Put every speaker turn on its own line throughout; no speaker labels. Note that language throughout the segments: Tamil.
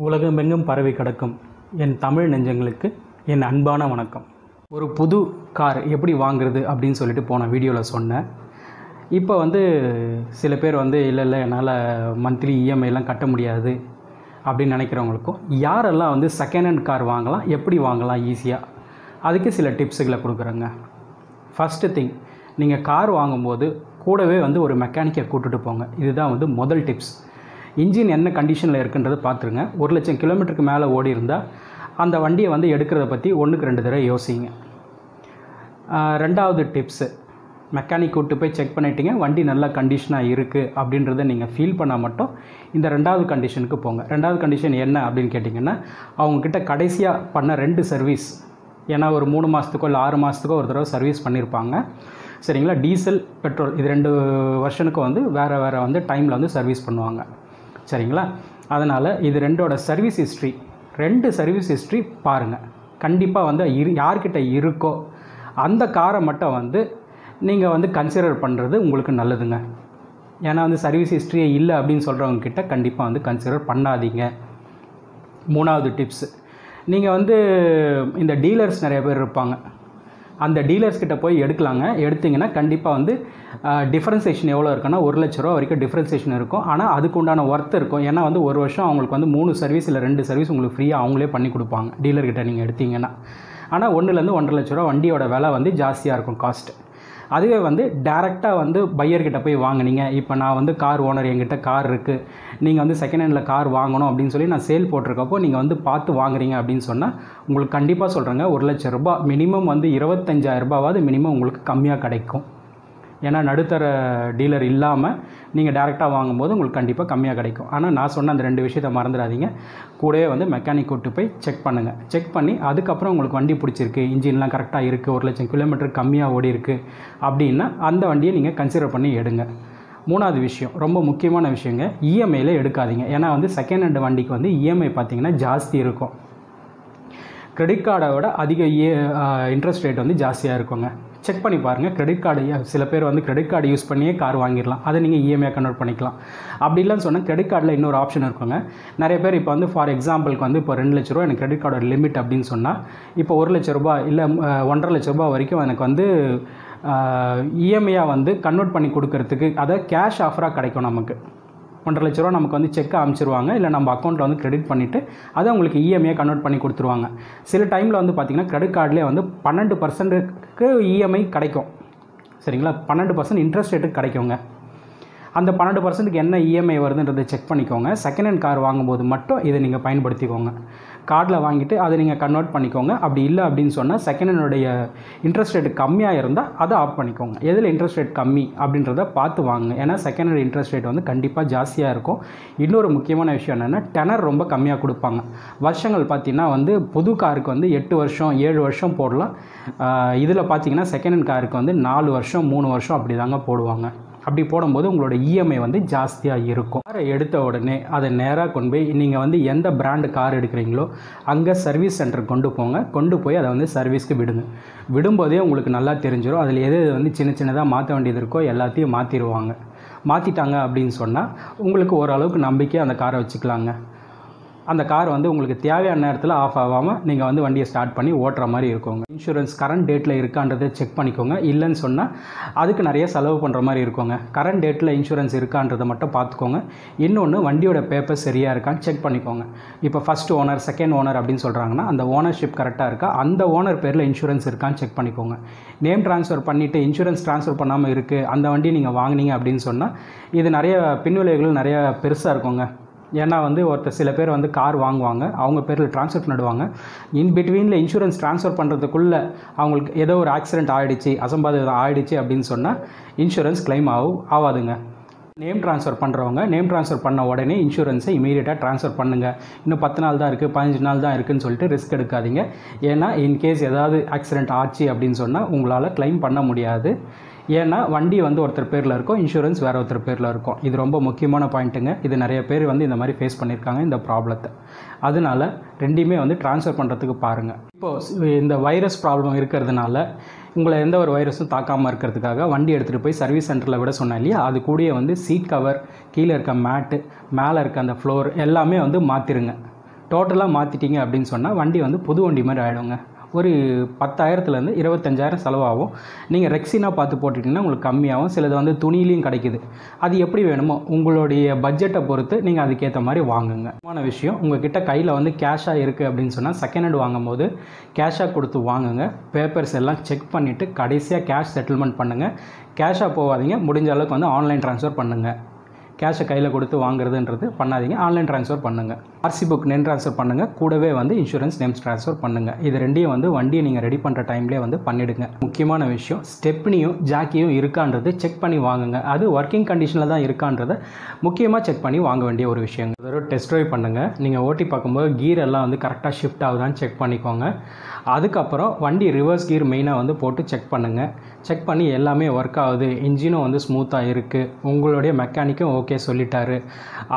உலகமெங்கும் பரவி கிடக்கும் என் தமிழ் நெஞ்சங்களுக்கு என் அன்பான வணக்கம். ஒரு புது கார் எப்படி வாங்குறது அப்படின்னு சொல்லிட்டு போன வீடியோவில் சொன்னேன். இப்போ சில பேர் இல்லை என்னால் மந்த்லி இஎம்ஐலாம் கட்ட முடியாது அப்படின்னு நினைக்கிறவங்களுக்கும் யாரெல்லாம் செகண்ட் ஹேண்ட் கார் வாங்கலாம், எப்படி வாங்கலாம் ஈஸியாக, அதுக்கு சில டிப்ஸுகளை கொடுக்குறேங்க. ஃபஸ்ட்டு திங், நீங்கள் கார் வாங்கும்போது கூடவே ஒரு மெக்கானிக்கை கூட்டுட்டு போங்க. இதுதான் முதல் டிப்ஸ். இன்ஜின் என்ன கண்டிஷனில் இருக்குன்றதை பார்த்துருங்க. 1,00,000 கிலோமீட்டருக்கு மேலே ஓடி இருந்தால் அந்த வண்டியை எடுக்கிறத பற்றி 1க்கு 2 தடவை யோசிங்க. ரெண்டாவது டிப்ஸு, மெக்கானிக் கூட்டு போய் செக் பண்ணிட்டீங்க, வண்டி நல்ல கண்டிஷனாக இருக்குது அப்படின்றத நீங்கள் ஃபீல் பண்ணால் மட்டும் இந்த ரெண்டாவது கண்டிஷனுக்கு போங்க. ரெண்டாவது கண்டிஷன் என்ன அப்படின்னு கேட்டிங்கன்னா, அவங்கக்கிட்ட கடைசியாக பண்ண 2 சர்வீஸ், ஏன்னா ஒரு 3 மாதத்துக்கோ இல்லை 6 மாதத்துக்கோ ஒரு தடவை சர்வீஸ் பண்ணியிருப்பாங்க, சரிங்களா. டீசல், பெட்ரோல் இது 2 வருஷனுக்கு வேறு டைமில் சர்வீஸ் பண்ணுவாங்க, சரிங்களா. அதனால் இது 2ஓட சர்வீஸ் ஹிஸ்ட்ரி, 2 சர்வீஸ் ஹிஸ்ட்ரி பாருங்கள். கண்டிப்பாக யார்கிட்ட இருக்கோ அந்த காரை மட்டும் நீங்கள் கன்சிடர் பண்ணுறது உங்களுக்கு நல்லதுங்க. ஏன்னா சர்வீஸ் ஹிஸ்ட்ரியே இல்லை அப்படின்னு சொல்கிறவங்க கிட்ட கண்டிப்பாக கன்சிடர் பண்ணாதீங்க. மூணாவது டிப்ஸு, நீங்கள் இந்த டீலர்ஸ் நிறைய பேர் இருப்பாங்க, அந்த டீலர்ஸ்கிட்ட போய் எடுக்கலாங்க. எடுத்திங்கன்னா கண்டிப்பாக டிஃப்ரென்சேஷன் எவ்வளோ இருக்குன்னா 1,00,000 ரூபா வரைக்கும் டிஃப்ரென்சேஷன் இருக்கும். ஆனால் அதுக்கு உண்டான ஒர்த் இருக்கும். ஏன்னா ஒரு வருஷம் அவங்களுக்கு 3 சர்வீஸ் இல்லை 2 சர்வீஸ் உங்களுக்கு ஃப்ரீயாக அவங்களே பண்ணி கொடுப்பாங்க டீலர்கிட்ட நீங்கள் எடுத்திங்கன்னா. ஆனால் 1,000 1,50,000 ரூபா வண்டியோட விலை ஜாஸ்தியாக இருக்கும் காஸ்ட். அதுவே டேரெக்டாக பையர்கிட்ட போய் வாங்கினீங்க. இப்போ நான் கார் ஓனர், என்கிட்ட கார் இருக்குது, நீங்கள் செகண்ட் ஹேண்டில் கார் வாங்கணும் அப்படின்னு சொல்லி நான் சேல் போட்டிருக்கப்போ நீங்கள் பார்த்து வாங்குறீங்க அப்படின்னு சொன்னால் உங்களுக்கு கண்டிப்பாக சொல்கிறேங்க 1,00,000 ரூபா மினிமம் 25,000 ரூபாவாவது மினிமம் உங்களுக்கு கம்மியாக கிடைக்கும். ஏன்னா நடுத்தர டீலர் இல்லாமல் நீங்கள் டேரெக்டாக வாங்கும்போது உங்களுக்கு கண்டிப்பாக கம்மியாக கிடைக்கும். ஆனால் நான் சொன்ன அந்த 2 விஷயத்தை மறந்துடாதீங்க. கூடவே மெக்கானிக் கூட்டு போய் செக் பண்ணுங்கள். செக் பண்ணி அதுக்கப்புறம் உங்களுக்கு வண்டி பிடிச்சிருக்கு, இன்ஜின்லாம் கரெக்டாக இருக்குது, 1,00,000 கிலோமீட்டர் கம்மியாக ஓடி இருக்குது அப்படின்னா அந்த வண்டியை நீங்கள் கன்சிடர் பண்ணி எடுங்க. மூணாவது விஷயம், ரொம்ப முக்கியமான விஷயங்க, இஎம்ஐயில் எடுக்காதீங்க. ஏன்னா செகண்ட் ஹேண்ட் வண்டிக்கு இஎம்ஐ பார்த்திங்கன்னா ஜாஸ்தி இருக்கும். கிரெடிட் கார்டை விட அதிக இன்ட்ரெஸ்ட் ரேட் ஜாஸ்தியாக இருக்குங்க. செக் பண்ணி பாருங்கள். கிரெடிட் கார்டு, சில பேர் கிரெடிட் கார்டு யூஸ் பண்ணியே கார் வாங்கிடலாம், அதை நீங்கள் இஎம்ஐ கன்வெர்ட் பண்ணிக்கலாம். அப்படி இல்லைன்னு சொன்னால் கிரெடிட் கார்டில் இன்னொரு ஆப்ஷன் இருக்குங்க. நிறைய பேர் இப்போ ஃபார் எக்ஸாம்பிளுக்கு இப்போ 2,00,000 ரூபா எனக்கு கிரெடிட் கார்டோட லிமிட் அப்படின்னு சொன்னால் இப்போ 1,00,000 ரூபா இல்லை 1,50,000 ரூபா வரைக்கும் எனக்கு இஎம்ஐயாக கன்வெர்ட் பண்ணி கொடுக்கறதுக்கு, அதை கேஷ் ஆஃபராக கிடைக்கும். நமக்கு 1,50,000 ரூபா நமக்கு செக்கை அனுப்பிச்சிருவாங்க, இல்லை நம்ம அக்கௌண்ட்டில் கிரெடிட் பண்ணிவிட்டு அதை உங்களுக்கு இஎம்ஐயை கன்வெர்ட் பண்ணி கொடுத்துருவாங்க. சில டைமில் பார்த்திங்கன்னா கிரெடிட் கார்டிலே 12%க்கு இஎம்ஐ கிடைக்கும், சரிங்களா. 12% இன்ட்ரெஸ்ட் ரேட்டுக்கு கிடைக்குங்க. அந்த 12%க்கு என்ன இஎம்ஐ வருதுன்றதை செக் பண்ணிக்கோங்க. செகண்ட் ஹேண்ட் கார் வாங்கும்போது மட்டும் இதை நீங்கள் பயன்படுத்திக்கோங்க. கார்டில் வாங்கிட்டு அதை நீங்கள் கன்வெர்ட் பண்ணிக்கோங்க. அப்படி இல்லை அப்படின்னு சொன்னால் செகண்ட் ஹேண்டுடைய இன்ட்ரெஸ்ட் ரேட்டு கம்மியாக இருந்தால் அதை ஆஃப் பண்ணிக்கோங்க. எதில் இன்ட்ரெஸ்ட் ரேட் கம்மி அப்படின்றத பார்த்து வாங்குங்க. ஏன்னா செகண்ட் ஹேண்ட் இன்ட்ரெஸ்ட் ரேட் கண்டிப்பாக ஜாஸ்தியாக இருக்கும். இன்னொரு முக்கியமான விஷயம் என்னென்னா, டெனர் ரொம்ப கம்மியாக கொடுப்பாங்க. வருஷங்கள் பார்த்திங்கன்னா புது காருக்கு 8 வருஷம் 7 வருஷம் போடலாம். இதில் பார்த்திங்கன்னா செகண்ட் ஹேண்ட் காருக்கு 4 வருஷம் 3 வருஷம் அப்படி தாங்க போடுவாங்க. அப்படி போடும்போது உங்களோட இஎம்ஐ ஜாஸ்தியாக இருக்கும். காரை எடுத்த உடனே அதை நேராக கொண்டு போய் நீங்கள் எந்த பிராண்டு கார் எடுக்கிறீங்களோ அங்கே சர்வீஸ் சென்டருக்கு கொண்டு போய் அதை சர்வீஸ்க்கு விடுங்க. விடும்போதே உங்களுக்கு நல்லா தெரிஞ்சிடும் அதில் எது சின்ன சின்னதாக மாற்ற வேண்டியது இருக்கோ எல்லாத்தையும் மாற்றிடுவாங்க. மாற்றிட்டாங்க அப்படின்னு சொன்னால் உங்களுக்கு ஓரளவுக்கு நம்பிக்கையாக அந்த காரை வச்சுக்கலாங்க. அந்த கார் உங்களுக்கு தேவையான நேரத்தில் ஆஃப் ஆகாமல் நீங்கள் வண்டியை ஸ்டார்ட் பண்ணி ஓட்டுற மாதிரி இருக்குங்க. இன்சூரன்ஸ் கரண்ட் டேட்டில் இருக்கான்றதை செக் பண்ணிக்கோங்க. இல்லைன்னு சொன்னால் அதுக்கு நிறைய செலவு பண்ணுற மாதிரி இருக்குங்க. கரண்ட் டேட்டில் இன்சூரன்ஸ் இருக்கான்றதை மட்டும் பார்த்துக்கோங்க. இன்னொன்று, வண்டியோட பேப்பர் சரியாக இருக்கான்னு செக் பண்ணிக்கோங்க. இப்போ ஃபஸ்ட் ஓனர் செகண்ட் ஓனர் அப்படின்னு சொல்கிறாங்கன்னா அந்த ஓனர்ஷிப் கரெக்டாக இருக்கா, அந்த ஓனர் பேரில் இன்சூரன்ஸ் இருக்கான்னு செக் பண்ணிக்கோங்க. நேம் ட்ரான்ஸ்ஃபர் பண்ணிவிட்டு இன்சூரன்ஸ் ட்ரான்ஸ்ஃபர் பண்ணாமல் இருக்குது அந்த வண்டி நீங்கள் வாங்கினீங்க அப்படின்னு சொன்னால் இது நிறைய பின்விளைவுகள் நிறைய பெருசாக இருக்குங்க. ஏன்னா சில பேர் கார் வாங்குவாங்க, அவங்க பேரில் ட்ரான்ஸ்ஃபர் பண்ணிடுவாங்க. இன் பிட்வீனில் இன்சூரன்ஸ் ட்ரான்ஸ்ஃபர் பண்ணுறதுக்குள்ளே அவங்களுக்கு ஏதோ ஒரு ஆக்சிடென்ட் ஆகிடுச்சு, அசம்பாவிதம் ஆகிடுச்சு அப்படின்னு சொன்னால் இன்சூரன்ஸ் கிளைம் ஆகாதுங்க. நேம் ட்ரான்ஸ்ஃபர் பண்ணுறவங்க நேம் ட்ரான்ஸ்ஃபர் பண்ண உடனே இன்சூரன்ஸை இமீடியட்டாக ட்ரான்ஸ்ஃபர் பண்ணுங்கள். இன்னும் 10 நாள் தான் இருக்குது, 15 நாள் தான் இருக்குதுன்னு சொல்லிட்டு ரிஸ்க் எடுக்காதீங்க. ஏன்னா இன்கேஸ் ஏதாவது ஆக்சிடென்ட் ஆச்சு அப்படின்னு சொன்னால் உங்களால் கிளைம் பண்ண முடியாது. ஏன்னா வண்டி ஒருத்தர் பேரில் இருக்கும், இன்சூரன்ஸ் வேறு ஒருத்தர் பேரில் இருக்கும். இது ரொம்ப முக்கியமான பாயிண்ட்டுங்க. இது நிறைய பேர் இந்த மாதிரி ஃபேஸ் பண்ணியிருக்காங்க இந்த ப்ராப்ளத்தை. அதனால் ரெண்டையுமே ட்ரான்ஸ்ஃபர் பண்ணுறதுக்கு பாருங்கள். இப்போது இந்த வைரஸ் ப்ராப்ளம் இருக்கிறதுனால உங்களை எந்த ஒரு வைரஸும் தாக்காமல் இருக்கிறதுக்காக வண்டி எடுத்துகிட்டு போய் சர்வீஸ் சென்டரில் விட சொன்னேன் இல்லையா, அது கூடயே சீட் கவர், கீழே இருக்க மேட்டு, மேலே இருக்க அந்த ஃப்ளோர் எல்லாமே மாற்றிருங்க. டோட்டலாக மாற்றிட்டீங்க அப்படின்னு சொன்னால் வண்டி வந்து புது வண்டி மாதிரி ஆகிடுங்க. ஒரு 10,000லேருந்து 25,000 செலவாகும். நீங்கள் ரெக்ஸினாக பார்த்து போட்டுட்டிங்கன்னா உங்களுக்கு கம்மியாகும். சிலது வந்து துணியிலையும் கிடைக்குது. அது எப்படி வேணுமோ உங்களுடைய பட்ஜெட்டை பொறுத்து நீங்கள் அதுக்கேற்ற மாதிரி வாங்குங்க. முக்கியமான விஷயம், உங்கள் கிட்ட கையில் வந்து கேஷாக இருக்குது அப்படின்னு சொன்னால் செகண்ட் ஹேண்ட் வாங்கும்போது கேஷாக கொடுத்து வாங்குங்க. பேப்பர்ஸ் எல்லாம் செக் பண்ணிவிட்டு கடைசியாக கேஷ் செட்டில்மெண்ட் பண்ணுங்கள். கேஷாக போகாதீங்க. முடிஞ்ச அளவுக்கு வந்து ஆன்லைன் ட்ரான்ஸ்ஃபர் பண்ணுங்கள். கேஷை கையில் கொடுத்து வாங்குறதுன்றது பண்ணாதீங்க. ஆன்லைன் ட்ரான்ஸ்ஃபர் பண்ணுங்கள். ஆர்சி புக் நெம் ட்ரான்ஸ்ஃபர் பண்ணுங்கள். கூடவே வந்து இன்சூரன்ஸ் நேம்ஸ் ட்ரான்ஸ்ஃபர் பண்ணுங்கள். இது ரெண்டையும் வந்து வண்டியை நீங்கள் ரெடி பண்ணுற டைம்லேயே வந்து பண்ணிவிடுங்க. முக்கியமான விஷயம், ஸ்டெப்னியும் ஜாக்கியும் இருக்கான்றது செக் பண்ணி வாங்குங்க. அது ஒர்க்கிங் கண்டிஷனில் தான் இருக்கான்றதை முக்கியமாக செக் பண்ணி வாங்க வேண்டிய ஒரு விஷயம். ஒரு டெஸ்ட் ட்ரைவ் பண்ணுங்கள். நீங்கள் ஓட்டி பார்க்கும்போது கீர் எல்லாம் வந்து கரெக்டாக ஷிஃப்ட் ஆகுதான்னு செக் பண்ணிக்கோங்க. அதுக்கப்புறம் வண்டி ரிவர்ஸ் கீர் மெயினாக வந்து போட்டு செக் பண்ணுங்கள். செக் பண்ணி எல்லாமே ஒர்க் ஆகுது, இன்ஜினும் வந்து ஸ்மூத்தாக இருக்குது, உங்களுடைய மெக்கானிக்கும் ஓகே சொல்லிட்டாரு.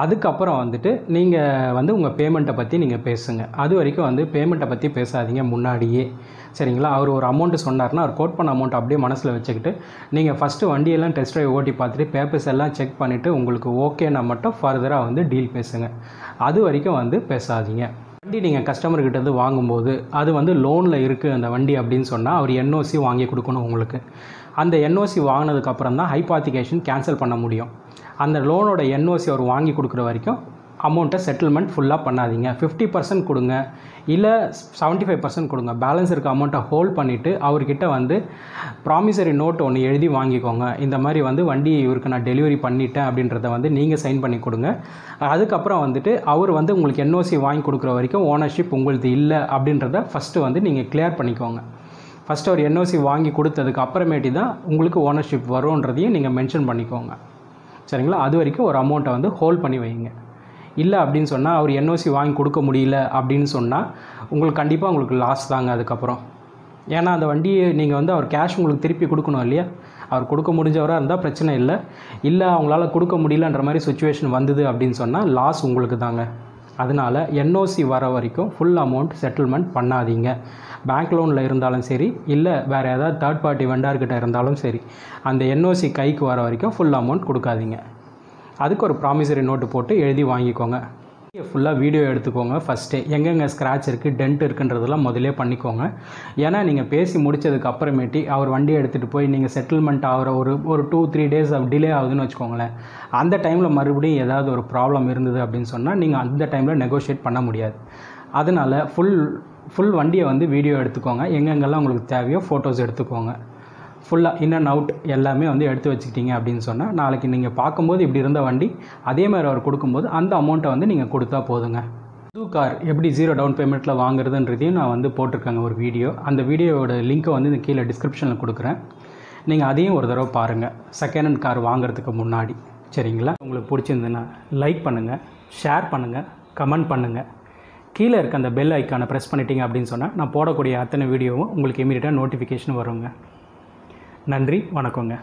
அதுக்கப்புறம் வந்துட்டு நீங்கள் வந்து உங்கள் பேமெண்ட்டை பற்றி நீங்கள் பேசுங்க. அது வரைக்கும் வந்து பேமெண்ட்டை பற்றி பேசாதீங்க முன்னாடியே, சரிங்களா? அவர் ஒரு அமௌண்ட்டு சொன்னார்னா அவர் கோட் பண்ண அமௌண்ட் அப்படியே மனசில் வச்சுக்கிட்டு நீங்கள் ஃபஸ்ட்டு வண்டியெல்லாம் டெஸ்ட் ட்ரைவ் ஓட்டி பார்த்துட்டு பேப்பர்ஸ் எல்லாம் செக் பண்ணிவிட்டு உங்களுக்கு ஓகேனா மட்டும் ஃபர்தராக வந்து டீல் பேசுங்க. அது வரைக்கும் வந்து பேசாதீங்க. வண்டி நீங்கள் கஸ்டமர்கிட்ட வாங்கும்போது அது வந்து லோனில் இருக்குது அந்த வண்டி அப்படின்னு சொன்னால் அவர் என்ஓசி வாங்கி கொடுக்கணும் உங்களுக்கு. அந்த என்ஓசி வாங்கினதுக்கப்புறம் தான் ஹைபாத்திகேஷன் கேன்சல் பண்ண முடியும். அந்த லோனோட என்ஓசி அவர் வாங்கி கொடுக்குற வரைக்கும் அமௌண்ட்டை செட்டில்மெண்ட் ஃபுல்லாக பண்ணாதீங்க. 50% கொடுங்க, இல்லை 75% கொடுங்க. பேலன்ஸ் இருக்க அமௌண்ட்டை ஹோல்ட் பண்ணிவிட்டு அவர்கிட்ட வந்து ப்ராமிசரி நோட் ஒன்று எழுதி வாங்கிக்கோங்க. இந்த மாதிரி வந்து வண்டி இவருக்கு நான் டெலிவரி பண்ணிட்டேன் அப்படின்றத வந்து நீங்கள் சைன் பண்ணி கொடுங்க. அதுக்கப்புறம் வந்துட்டு அவர் வந்து உங்களுக்கு என்ஓசி வாங்கி கொடுக்குற வரைக்கும் ஓனர்ஷிப் உங்களுது இல்லை அப்படின்றத ஃபஸ்ட்டு வந்து நீங்கள் கிளியர் பண்ணிக்கோங்க. ஃபஸ்ட்டு அவர் என்ஓசி வாங்கி கொடுத்ததுக்கு அப்புறமேட்டி தான் உங்களுக்கு ஓனர்ஷிப் வரும்ன்றதையும் நீங்கள் மென்ஷன் பண்ணிக்கோங்க, சரிங்களா? அது வரைக்கும் ஒரு அமௌண்ட்டை வந்து ஹோல்ட் பண்ணி வைங்க. இல்லை அப்படின்னு சொன்னால் அவர் என்ஓசி வாங்கி கொடுக்க முடியல அப்படின்னு சொன்னால் உங்களுக்கு கண்டிப்பாக உங்களுக்கு லாஸ் தாங்க அதுக்கப்புறம். ஏன்னா அந்த வண்டியை நீங்கள் வந்து அவர் கேஷ் உங்களுக்கு திருப்பி கொடுக்கணும் இல்லையா? அவர் கொடுக்க முடிஞ்சவராக இருந்தால் பிரச்சனை இல்லை. இல்லை அவங்களால கொடுக்க முடியலன்ற மாதிரி சுச்சுவேஷன் வந்தது அப்படின்னு சொன்னால் லாஸ் உங்களுக்கு தாங்க. அதனால் என்ஓசி வர வரைக்கும் ஃபுல் அமௌண்ட் செட்டில்மெண்ட் பண்ணாதீங்க. பேங்க் லோனில் இருந்தாலும் சரி, இல்லை வேறு ஏதாவது தேர்ட் பார்ட்டி வெண்டார்கிட்ட இருந்தாலும் சரி, அந்த என்ஓசி கைக்கு வர வரைக்கும் ஃபுல் அமௌண்ட் கொடுக்காதீங்க. அதுக்கு ஒரு ப்ராமிசரி நோட்டு போட்டு எழுதி வாங்கிக்கோங்க. ஃபுல்லாக வீடியோ எடுத்துக்கோங்க. ஃபஸ்ட்டே எங்கெங்கே ஸ்க்ராட்ச் இருக்குது, டென்ட் இருக்குன்றதெல்லாம் முதலே பண்ணிக்கோங்க. ஏன்னா நீங்கள் பேசி முடித்ததுக்கு அப்புறமேட்டி அவர் வண்டியை எடுத்துகிட்டு போய் நீங்கள் செட்டில்மெண்ட் ஆகிற ஒரு 2-3 டேஸ் டிலே ஆகுதுன்னு வச்சுக்கோங்களேன். அந்த டைமில் மறுபடியும் ஏதாவது ஒரு ப்ராப்ளம் இருந்தது அப்படின்னு சொன்னால் நீங்கள் அந்த டைமில் நெகோஷியேட் பண்ண முடியாது. அதனால் ஃபுல் வண்டியை வந்து வீடியோ எடுத்துக்கோங்க. எங்கெங்கெல்லாம் உங்களுக்கு தேவையோ ஃபோட்டோஸ் எடுத்துக்கோங்க. ஃபுல்லாக இன் அண்ட் அவுட் எல்லாமே வந்து எடுத்து வச்சுக்கிட்டீங்க அப்படின்னு சொன்னால் நாளைக்கு நீங்கள் பார்க்கும்போது இப்படி இருந்த வண்டி அதே மாதிரி அவர் கொடுக்கும்போது அந்த அமௌண்ட்டை வந்து நீங்கள் கொடுத்தா போதுங்க. புது கார் எப்படி 0 டவுன் பேமெண்ட்டில் வாங்குறதுன்றதையும் நான் வந்து போட்டிருக்கேங்க ஒரு வீடியோ. அந்த வீடியோவோட லிங்க்கை வந்து இந்த கீழே டிஸ்கிரிப்ஷனில் கொடுக்குறேன். நீங்கள் அதையும் ஒரு தடவை பாருங்கள் செகண்ட் ஹேண்ட் கார் வாங்குறதுக்கு முன்னாடி, சரிங்களா? உங்களுக்கு பிடிச்சிருந்துன்னா லைக் பண்ணுங்கள், ஷேர் பண்ணுங்கள், கமெண்ட் பண்ணுங்கள். கீழே இருக்க அந்த பெல் ஐக்கானை ப்ரெஸ் பண்ணிட்டீங்க அப்படின்னு சொன்னால் நான் போடக்கூடிய அத்தனை வீடியோவும் உங்களுக்கு இமீடியட்டாக நோட்டிஃபிகேஷன் வருங்க. நன்றி, வணக்கங்க.